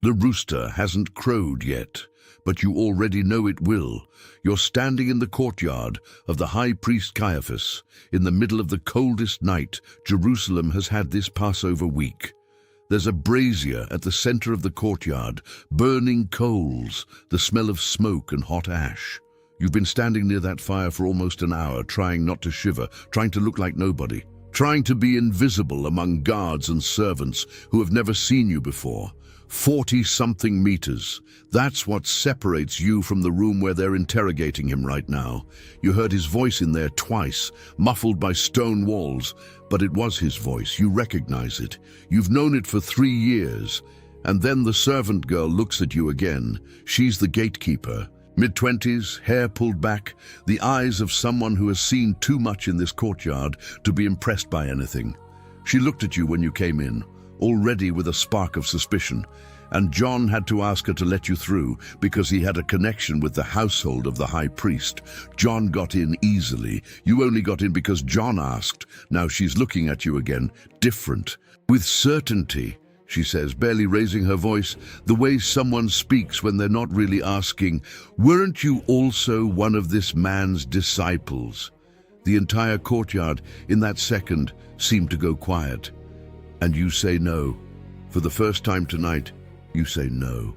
The rooster hasn't crowed yet, but you already know it will. You're standing in the courtyard of the high priest Caiaphas, in the middle of the coldest night Jerusalem has had this Passover week. There's a brazier at the center of the courtyard, burning coals, the smell of smoke and hot ash. You've been standing near that fire for almost an hour, trying not to shiver, trying to look like nobody, trying to be invisible among guards and servants who have never seen you before. 40-something meters. That's what separates you from the room where they're interrogating him right now. You heard his voice in there twice, muffled by stone walls, but it was his voice. You recognize it. You've known it for 3 years. And then the servant girl looks at you again. She's the gatekeeper. Mid-20s, hair pulled back, the eyes of someone who has seen too much in this courtyard to be impressed by anything. She looked at you when you came in, already with a spark of suspicion, and John had to ask her to let you through because he had a connection with the household of the high priest. John got in easily. You only got in because John asked. Now she's looking at you again, different, with certainty. She says, barely raising her voice, the way someone speaks when they're not really asking, "Weren't you also one of this man's disciples?" The entire courtyard, in that second, seemed to go quiet. And you say no. For the first time tonight, you say no.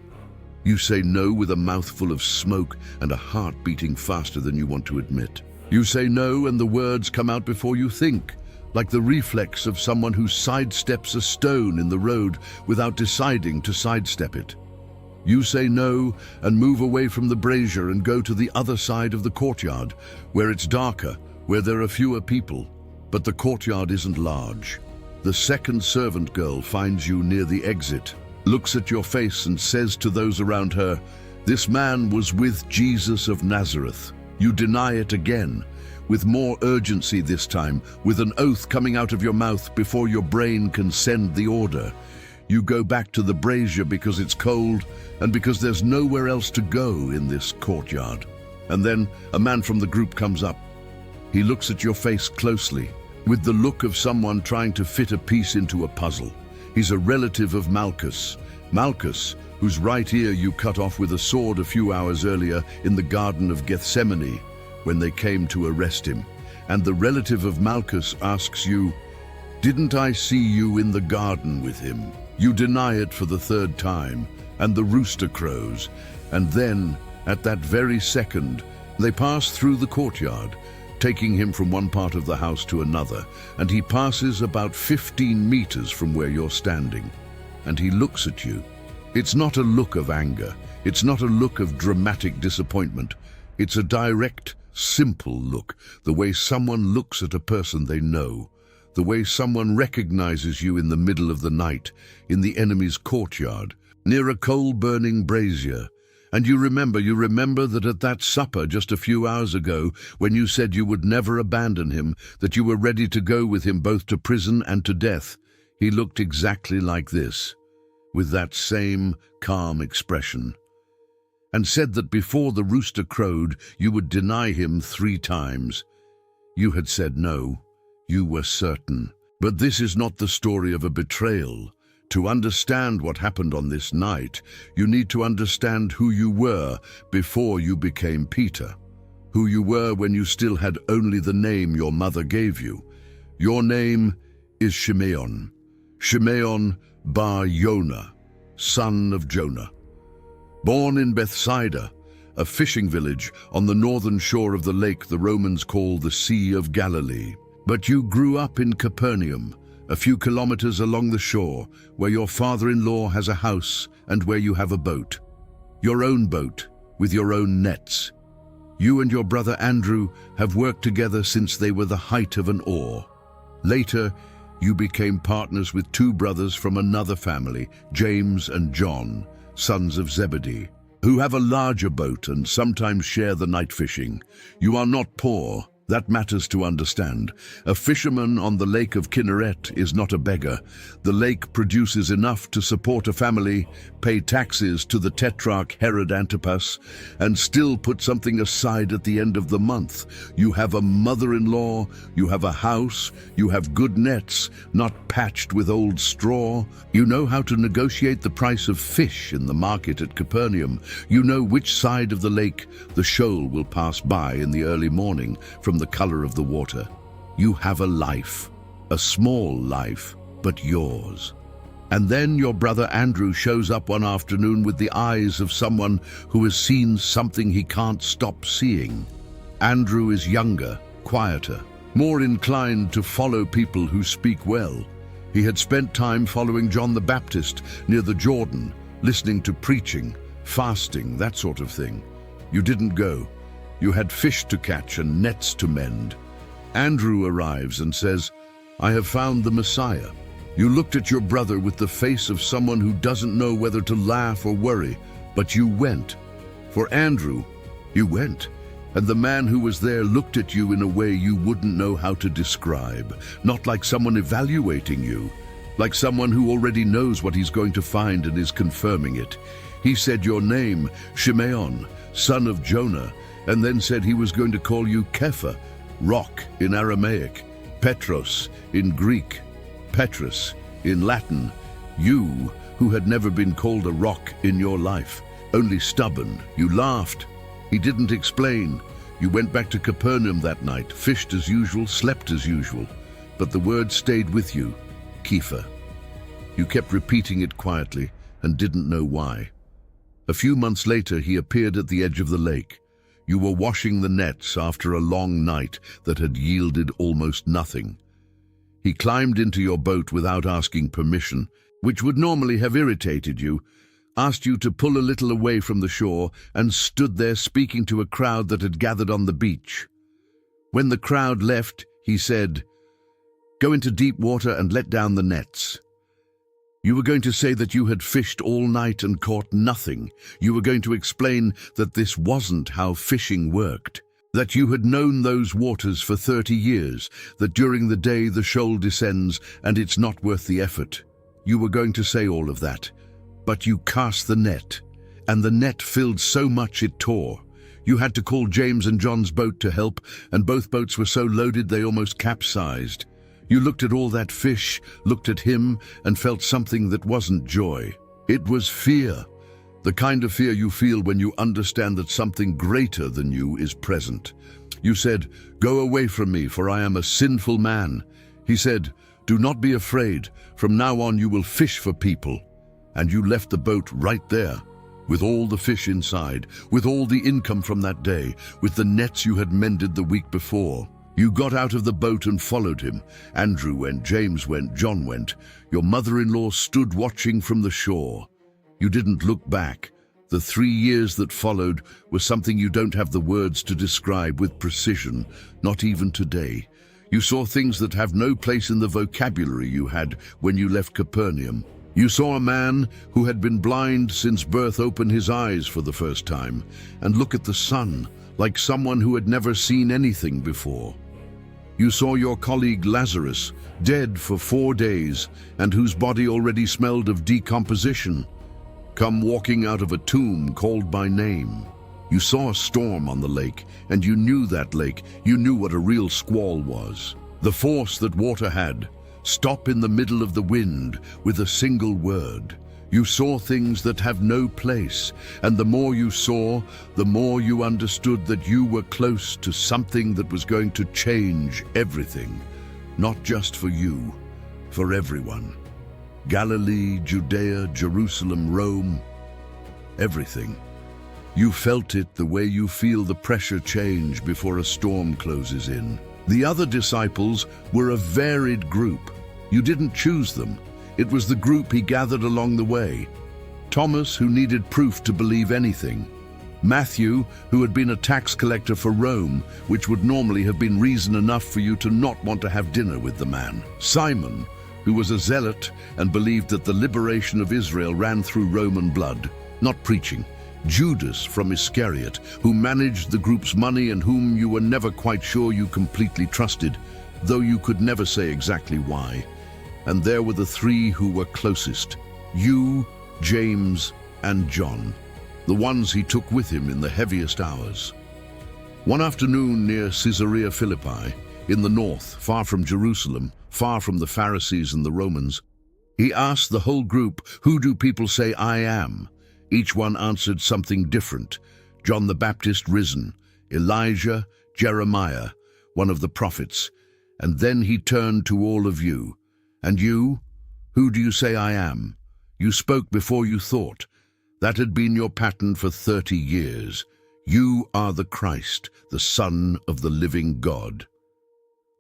You say no with a mouthful of smoke and a heart beating faster than you want to admit. You say no and the words come out before you think, like the reflex of someone who sidesteps a stone in the road without deciding to sidestep it. You say no and move away from the brazier and go to the other side of the courtyard, where it's darker, where there are fewer people. But the courtyard isn't large. The second servant girl finds you near the exit, looks at your face and says to those around her, "This man was with Jesus of Nazareth." You deny it again, with more urgency this time, with an oath coming out of your mouth before your brain can send the order. You go back to the brazier because it's cold and because there's nowhere else to go in this courtyard. And then a man from the group comes up. He looks at your face closely, with the look of someone trying to fit a piece into a puzzle. He's a relative of Malchus. Malchus, whose right ear you cut off with a sword a few hours earlier in the Garden of Gethsemane when they came to arrest him. And the relative of Malchus asks you, "Didn't I see you in the garden with him?" You deny it for the third time, and the rooster crows. And then, at that very second, they pass through the courtyard, taking him from one part of the house to another, and he passes about 15 meters from where you're standing. And he looks at you. It's not a look of anger. It's not a look of dramatic disappointment. It's a direct, simple look, the way someone looks at a person they know, the way someone recognizes you in the middle of the night, in the enemy's courtyard, near a coal-burning brazier. And you remember that at that supper just a few hours ago, when you said you would never abandon him, that you were ready to go with him both to prison and to death, he looked exactly like this, with that same calm expression, and said that before the rooster crowed, you would deny him 3 times. You had said no. You were certain. But this is not the story of a betrayal. To understand what happened on this night, you need to understand who you were before you became Peter, who you were when you still had only the name your mother gave you. Your name is Shimeon, Shimeon bar Yonah, son of Jonah. Born in Bethsaida, a fishing village on the northern shore of the lake the Romans call the Sea of Galilee. But you grew up in Capernaum, a few kilometers along the shore, where your father-in-law has a house and where you have a boat. Your own boat, with your own nets. You and your brother Andrew have worked together since they were the height of an oar. Later, you became partners with 2 brothers from another family, James and John, sons of Zebedee, who have a larger boat and sometimes share the night fishing. You are not poor, That matters to understand. A fisherman on the lake of Kinneret is not a beggar. The lake produces enough to support a family, pay taxes to the tetrarch Herod Antipas, and still put something aside at the end of the month. You have a mother-in-law, you have a house, you have good nets, not patched with old straw. You know how to negotiate the price of fish in the market at Capernaum. You know which side of the lake the shoal will pass by in the early morning from the color of the water. You have a life, a small life, but yours. And then your brother Andrew shows up one afternoon with the eyes of someone who has seen something he can't stop seeing. Andrew is younger, quieter, more inclined to follow people who speak well. He had spent time following John the Baptist near the Jordan, listening to preaching, fasting, that sort of thing. You didn't go. You had fish to catch and nets to mend. Andrew arrives and says, "I have found the Messiah." You looked at your brother with the face of someone who doesn't know whether to laugh or worry, but you went. For Andrew, you went. And the man who was there looked at you in a way you wouldn't know how to describe, not like someone evaluating you, like someone who already knows what he's going to find and is confirming it. He said your name, Shimeon, son of Jonah, and then said he was going to call you Kepha, rock in Aramaic, Petros in Greek, Petrus in Latin. You, who had never been called a rock in your life, only stubborn, you laughed. He didn't explain. You went back to Capernaum that night, fished as usual, slept as usual, but the word stayed with you, Kepha. You kept repeating it quietly and didn't know why. A few months later, he appeared at the edge of the lake. You were washing the nets after a long night that had yielded almost nothing. He climbed into your boat without asking permission, which would normally have irritated you, asked you to pull a little away from the shore, and stood there speaking to a crowd that had gathered on the beach. When the crowd left, he said, "Go into deep water and let down the nets." You were going to say that you had fished all night and caught nothing. You were going to explain that this wasn't how fishing worked, that you had known those waters for 30 years, that during the day the shoal descends and it's not worth the effort. You were going to say all of that, but you cast the net, and the net filled so much it tore. You had to call James and John's boat to help, and both boats were so loaded they almost capsized. You looked at all that fish, looked at him, and felt something that wasn't joy. It was fear, the kind of fear you feel when you understand that something greater than you is present. You said, "Go away from me, for I am a sinful man." He said, "Do not be afraid. From now on you will fish for people." And you left the boat right there, with all the fish inside, with all the income from that day, with the nets you had mended the week before. You got out of the boat and followed him. Andrew went, James went, John went. Your mother-in-law stood watching from the shore. You didn't look back. The 3 years that followed were something you don't have the words to describe with precision, not even today. You saw things that have no place in the vocabulary you had when you left Capernaum. You saw a man who had been blind since birth open his eyes for the first time and look at the sun like someone who had never seen anything before. You saw your colleague Lazarus, dead for 4 days and whose body already smelled of decomposition, come walking out of a tomb called by name. You saw a storm on the lake, and you knew that lake. You knew what a real squall was. The force that water had. Stop in the middle of the wind with a single word. You saw things that have no place, and the more you saw, the more you understood that you were close to something that was going to change everything. Not just for you, for everyone. Galilee, Judea, Jerusalem, Rome, everything. You felt it the way you feel the pressure change before a storm closes in. The other disciples were a varied group. You didn't choose them. It was the group he gathered along the way. Thomas, who needed proof to believe anything. Matthew, who had been a tax collector for Rome, which would normally have been reason enough for you to not want to have dinner with the man. Simon, who was a zealot and believed that the liberation of Israel ran through Roman blood. Not preaching. Judas from Iscariot, who managed the group's money and whom you were never quite sure you completely trusted, though you could never say exactly why. And there were the three who were closest: you, James, and John, the ones he took with him in the heaviest hours. One afternoon near Caesarea Philippi, in the north, far from Jerusalem, far from the Pharisees and the Romans, he asked the whole group, "Who do people say I am?" Each one answered something different. John the Baptist risen, Elijah, Jeremiah, one of the prophets. And then he turned to all of you. "And you? Who do you say I am?" You spoke before you thought. That had been your pattern for 30 years. You are the Christ, the Son of the living God.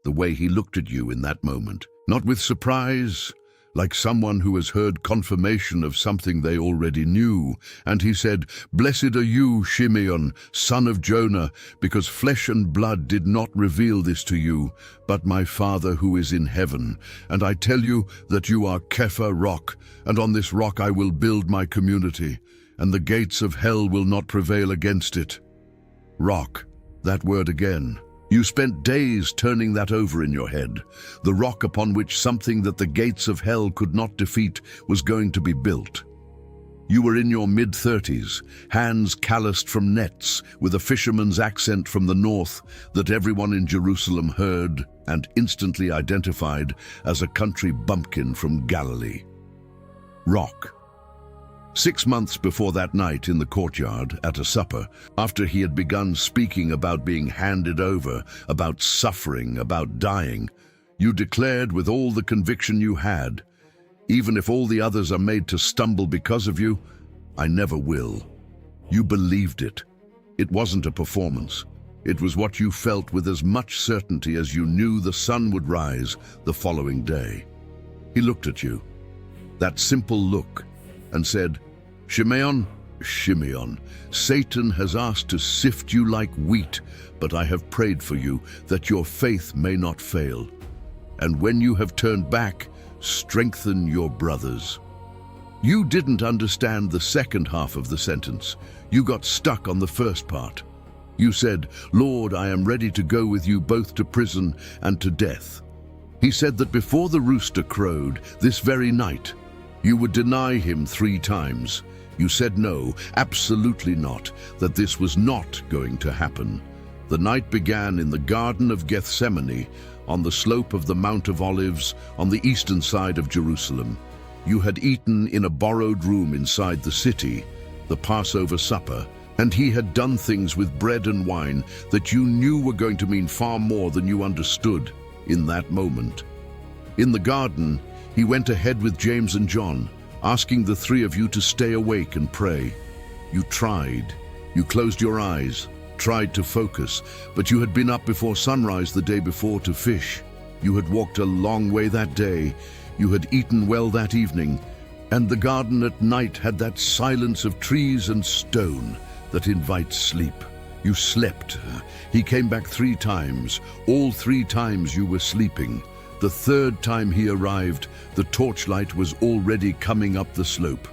The way he looked at you in that moment, not with surprise, like someone who has heard confirmation of something they already knew. And he said, "Blessed are you, Shimeon, son of Jonah, because flesh and blood did not reveal this to you, but my Father who is in heaven. And I tell you that you are Kepha rock, and on this rock I will build my community, and the gates of hell will not prevail against it." Rock, that word again. You spent days turning that over in your head. The rock upon which something that the gates of hell could not defeat was going to be built. You were in your mid-30s, hands calloused from nets, with a fisherman's accent from the north that everyone in Jerusalem heard and instantly identified as a country bumpkin from Galilee. Rock. 6 months before that night in the courtyard at a supper, after he had begun speaking about being handed over, about suffering, about dying, you declared with all the conviction you had, "Even if all the others are made to stumble because of you, I never will." You believed it. It wasn't a performance. It was what you felt with as much certainty as you knew the sun would rise the following day. He looked at you, that simple look, and said, "Shimeon, Shimeon, Satan has asked to sift you like wheat, but I have prayed for you that your faith may not fail. And when you have turned back, strengthen your brothers." You didn't understand the second half of the sentence. You got stuck on the first part. You said, "Lord, I am ready to go with you both to prison and to death." He said that before the rooster crowed this very night, you would deny him 3 times. You said no, absolutely not, that this was not going to happen. The night began in the Garden of Gethsemane, on the slope of the Mount of Olives, on the eastern side of Jerusalem. You had eaten in a borrowed room inside the city, the Passover supper, and he had done things with bread and wine that you knew were going to mean far more than you understood in that moment. In the garden, he went ahead with James and John, asking the 3 of you to stay awake and pray. You tried. You closed your eyes, tried to focus, but you had been up before sunrise the day before to fish. You had walked a long way that day. You had eaten well that evening, and the garden at night had that silence of trees and stone that invites sleep. You slept. He came back 3 times. All 3 times you were sleeping. The 3rd time he arrived, the torchlight was already coming up the slope.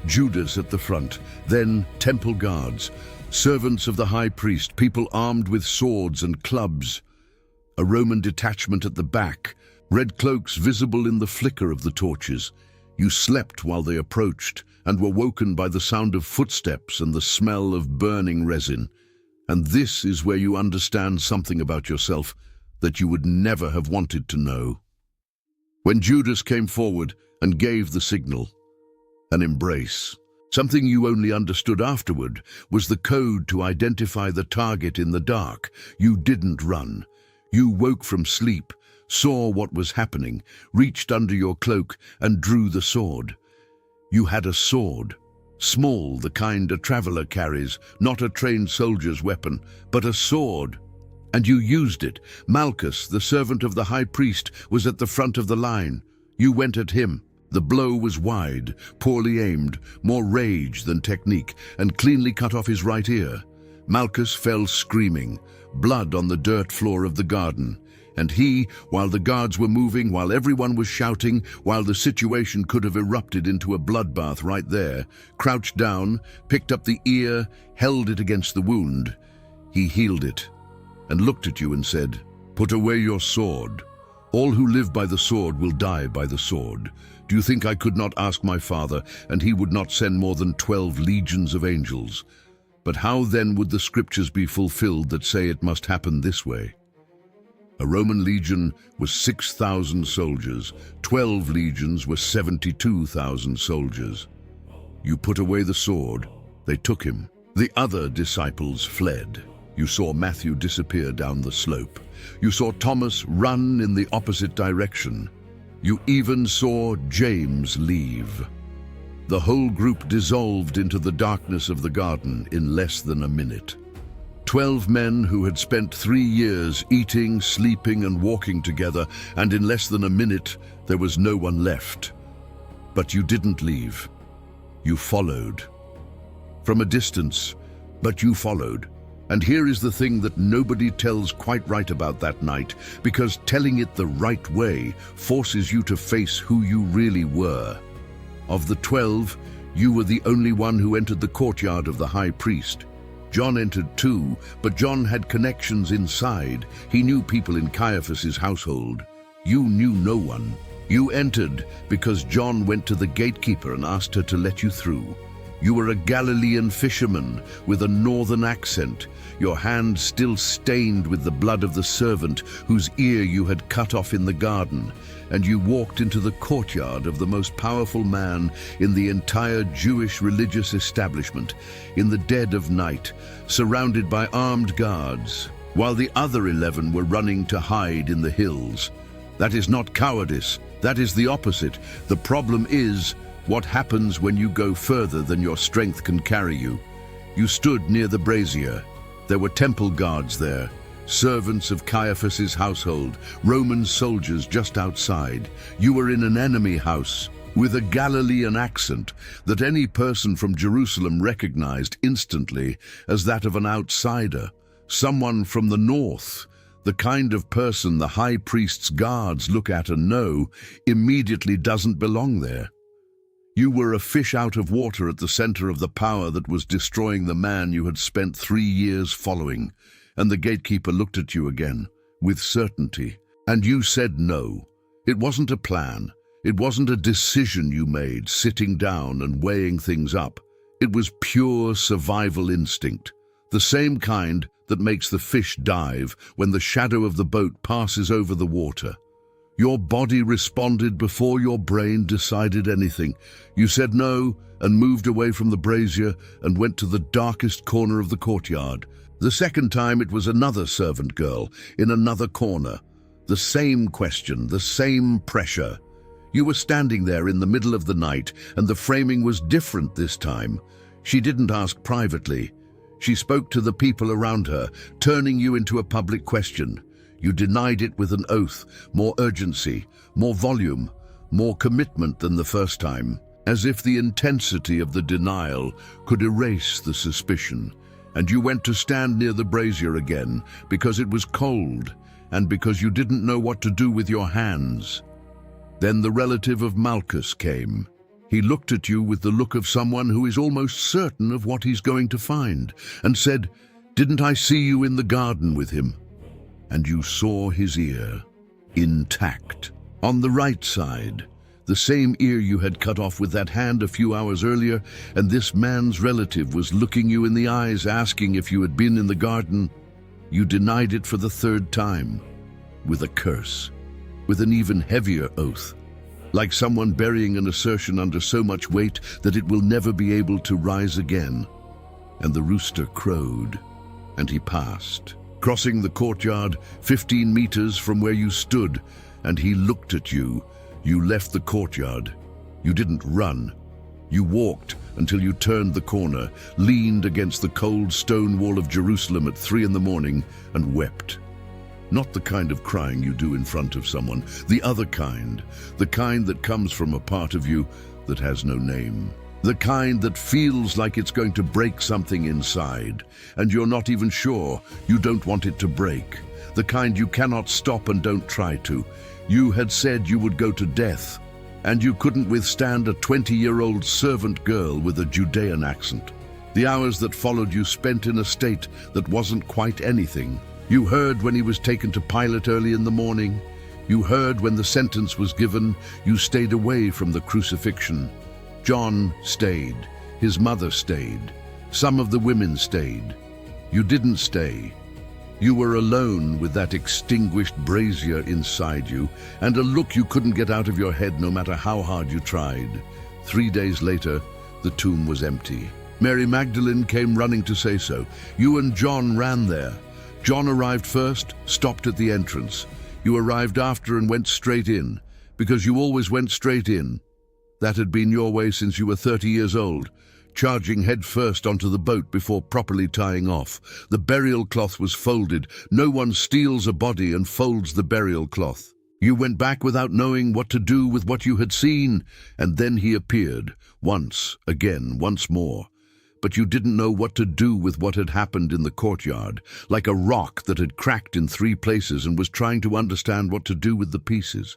Judas at the front, then temple guards, servants of the high priest, people armed with swords and clubs. A Roman detachment at the back, red cloaks visible in the flicker of the torches. You slept while they approached and were woken by the sound of footsteps and the smell of burning resin. And this is where you understand something about yourself that you would never have wanted to know. When Judas came forward and gave the signal, an embrace, something you only understood afterward was the code to identify the target in the dark. You didn't run. You woke from sleep, saw what was happening, reached under your cloak and drew the sword. You had a sword, small, the kind a traveler carries, not a trained soldier's weapon, but a sword. And you used it. Malchus, the servant of the high priest, was at the front of the line. You went at him. The blow was wide, poorly aimed, more rage than technique, and cleanly cut off his right ear. Malchus fell screaming, blood on the dirt floor of the garden, And he, while the guards were moving, while everyone was shouting, while the situation could have erupted into a bloodbath right there, crouched down, picked up the ear, held it against the wound. He healed it and looked at you and said, "Put away your sword. All who live by the sword will die by the sword. Do you think I could not ask my Father, and he would not send more than 12 legions of angels? But how then would the scriptures be fulfilled that say it must happen this way?" A Roman legion was 6,000 soldiers. 12 legions were 72,000 soldiers. You put away the sword. They took him. The other disciples fled. You saw Matthew disappear down the slope. You saw Thomas run in the opposite direction. You even saw James leave. The whole group dissolved into the darkness of the garden in less than a minute. 12 men who had spent 3 years eating, sleeping, and walking together, and in less than a minute there was no one left. But you didn't leave. You followed. From a distance, but you followed. And here is the thing that nobody tells quite right about that night, because telling it the right way forces you to face who you really were. Of the 12, you were the only one who entered the courtyard of the high priest. John entered too, but John had connections inside. He knew people in Caiaphas's household. You knew no one. You entered because John went to the gatekeeper and asked her to let you through. You were a Galilean fisherman with a northern accent, your hand still stained with the blood of the servant whose ear you had cut off in the garden, and you walked into the courtyard of the most powerful man in the entire Jewish religious establishment, in the dead of night, surrounded by armed guards, while the other 11 were running to hide in the hills. That is not cowardice, that is the opposite. The problem is what happens when you go further than your strength can carry you. You stood near the brazier. There were temple guards there, servants of Caiaphas's household, Roman soldiers just outside. You were in an enemy house with a Galilean accent that any person from Jerusalem recognized instantly as that of an outsider, someone from the north, the kind of person the high priest's guards look at and know immediately doesn't belong there. You were a fish out of water at the center of the power that was destroying the man you had spent 3 years following, and the gatekeeper looked at you again, with certainty, and you said no. It wasn't a plan. It wasn't a decision you made, sitting down and weighing things up. It was pure survival instinct, the same kind that makes the fish dive when the shadow of the boat passes over the water. Your body responded before your brain decided anything. You said no and moved away from the brazier and went to the darkest corner of the courtyard. The second time it was another servant girl in another corner. The same question, the same pressure. You were standing there in the middle of the night, and the framing was different this time. She didn't ask privately. She spoke to the people around her, turning you into a public question. You denied it with an oath, more urgency, more volume, more commitment than the first time, as if the intensity of the denial could erase the suspicion. And you went to stand near the brazier again because it was cold and because you didn't know what to do with your hands. Then the relative of Malchus came. He looked at you with the look of someone who is almost certain of what he's going to find and said, "Didn't I see you in the garden with him?" And you saw his ear, intact, on the right side, the same ear you had cut off with that hand a few hours earlier, and this man's relative was looking you in the eyes, asking if you had been in the garden. You denied it for the third time, with a curse, with an even heavier oath, like someone burying an assertion under so much weight that it will never be able to rise again. And the rooster crowed, and he passed, crossing the courtyard 15 meters from where you stood, and he looked at you. You left the courtyard. You didn't run. You walked until you turned the corner, leaned against the cold stone wall of Jerusalem at 3 in the morning, and wept. Not the kind of crying you do in front of someone, the other kind, the kind that comes from a part of you that has no name. The kind that feels like it's going to break something inside, and you're not even sure you don't want it to break. The the kind you cannot stop and don't try to. You had said you would go to death, and you couldn't withstand a 20-year-old servant girl with a Judean accent. The hours that followed you spent in a state that wasn't quite anything. You heard when he was taken to Pilate early in the morning. You heard when the sentence was given. You stayed away from the crucifixion. John stayed. His mother stayed. Some of the women stayed. You didn't stay. You were alone with that extinguished brazier inside you, and a look you couldn't get out of your head no matter how hard you tried. 3 days later, the tomb was empty. Mary Magdalene came running to say so. You and John ran there. John arrived first, stopped at the entrance. You arrived after and went straight in, because you always went straight in. That had been your way since you were 30 years old, charging head first onto the boat before properly tying off. The burial cloth was folded. No one steals a body and folds the burial cloth. You went back without knowing what to do with what you had seen, and then he appeared, once, again, once more. But you didn't know what to do with what had happened in the courtyard, like a rock that had cracked in 3 places and was trying to understand what to do with the pieces.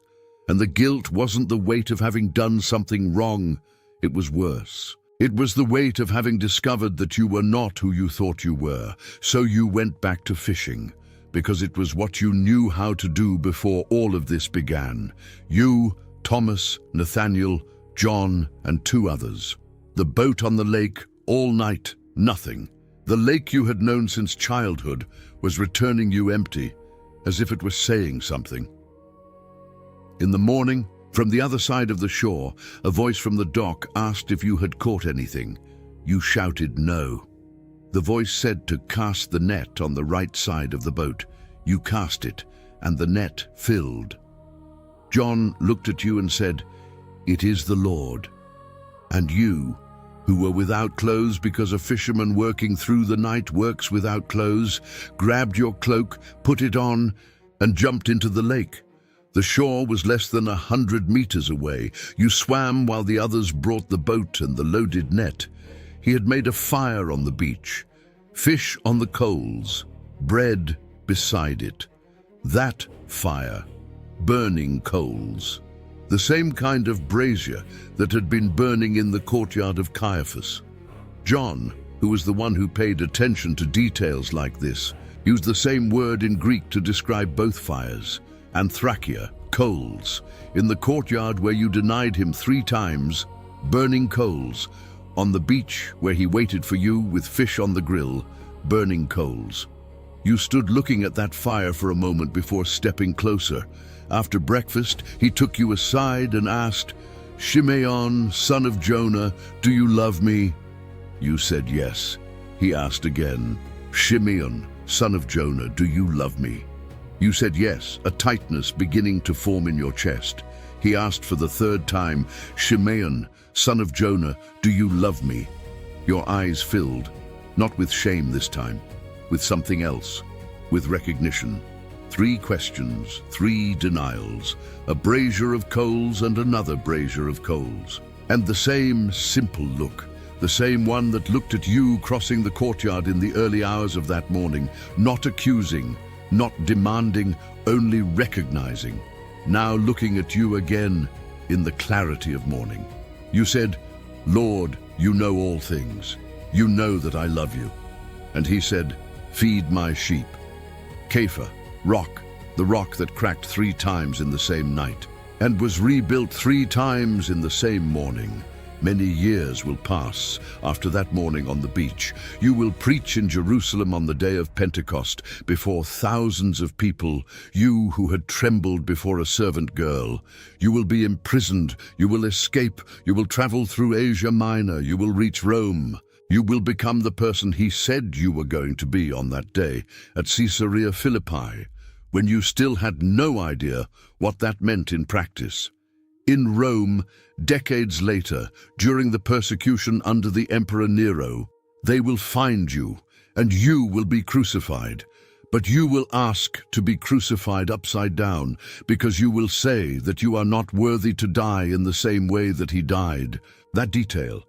And the guilt wasn't the weight of having done something wrong. It was worse. It was the weight of having discovered that you were not who you thought you were. So you went back to fishing, because it was what you knew how to do before all of this began. You, Thomas, Nathaniel, John, and 2 others. The boat on the lake, all night, nothing. The lake you had known since childhood was returning you empty, as if it was saying something. In the morning, from the other side of the shore, a voice from the dock asked if you had caught anything. You shouted no. The voice said to cast the net on the right side of the boat. You cast it, and the net filled. John looked at you and said, "It is the Lord." And you, who were without clothes because a fisherman working through the night works without clothes, grabbed your cloak, put it on, and jumped into the lake. The shore was less than 100 meters away. You swam while the others brought the boat and the loaded net. He had made a fire on the beach, fish on the coals, bread beside it. That fire, burning coals. The same kind of brazier that had been burning in the courtyard of Caiaphas. John, who was the one who paid attention to details like this, used the same word in Greek to describe both fires. Anthrachia, coals, in the courtyard where you denied him 3 times, burning coals, on the beach where he waited for you with fish on the grill, burning coals. You stood looking at that fire for a moment before stepping closer. After breakfast, he took you aside and asked, "Shimeon, son of Jonah, do you love me?" You said yes. He asked again, "Shimeon, son of Jonah, do you love me?" You said yes, a tightness beginning to form in your chest. He asked for the 3rd time, "Shimeon, son of Jonah, do you love me?" Your eyes filled, not with shame this time, with something else, with recognition. 3 questions, 3 denials, a brazier of coals and another brazier of coals. And the same simple look, the same one that looked at you crossing the courtyard in the early hours of that morning, not accusing, not demanding, only recognizing, now looking at you again in the clarity of morning. You said, "Lord, you know all things. You know that I love you." And he said, "Feed my sheep." Kepha, rock, the rock that cracked 3 times in the same night, and was rebuilt 3 times in the same morning. Many years will pass after that morning on the beach. You will preach in Jerusalem on the day of Pentecost before thousands of people, you who had trembled before a servant girl. You will be imprisoned, you will escape, you will travel through Asia Minor, you will reach Rome. You will become the person he said you were going to be on that day at Caesarea Philippi, when you still had no idea what that meant in practice. In Rome, decades later, during the persecution under the Emperor Nero, they will find you, and you will be crucified. But you will ask to be crucified upside down, because you will say that you are not worthy to die in the same way that he died. That detail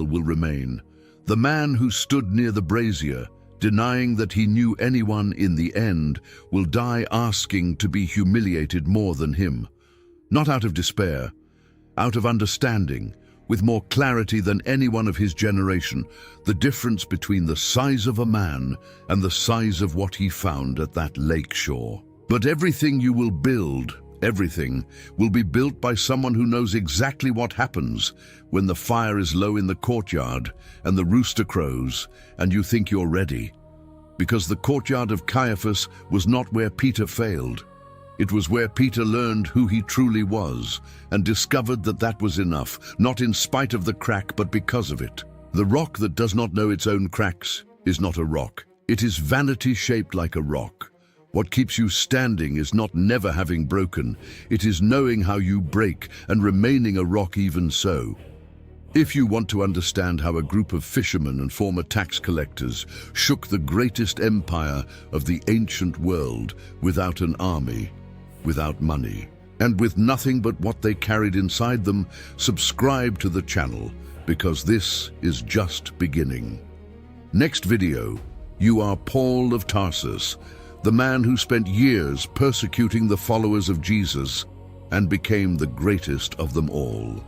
will remain. The man who stood near the brazier denying that he knew anyone in the end, will die asking to be humiliated more than him. Not out of despair, out of understanding, with more clarity than anyone of his generation, the difference between the size of a man and the size of what he found at that lake shore. But everything you will build, everything, will be built by someone who knows exactly what happens when the fire is low in the courtyard and the rooster crows and you think you're ready. Because the courtyard of Caiaphas was not where Peter failed. It was where Peter learned who he truly was and discovered that that was enough, not in spite of the crack, but because of it. The rock that does not know its own cracks is not a rock. It is vanity shaped like a rock. What keeps you standing is not never having broken. It is knowing how you break and remaining a rock even so. If you want to understand how a group of fishermen and former tax collectors shook the greatest empire of the ancient world without an army, without money, and with nothing but what they carried inside them, subscribe to the channel, because this is just beginning. Next video, you are Paul of Tarsus, the man who spent years persecuting the followers of Jesus and became the greatest of them all.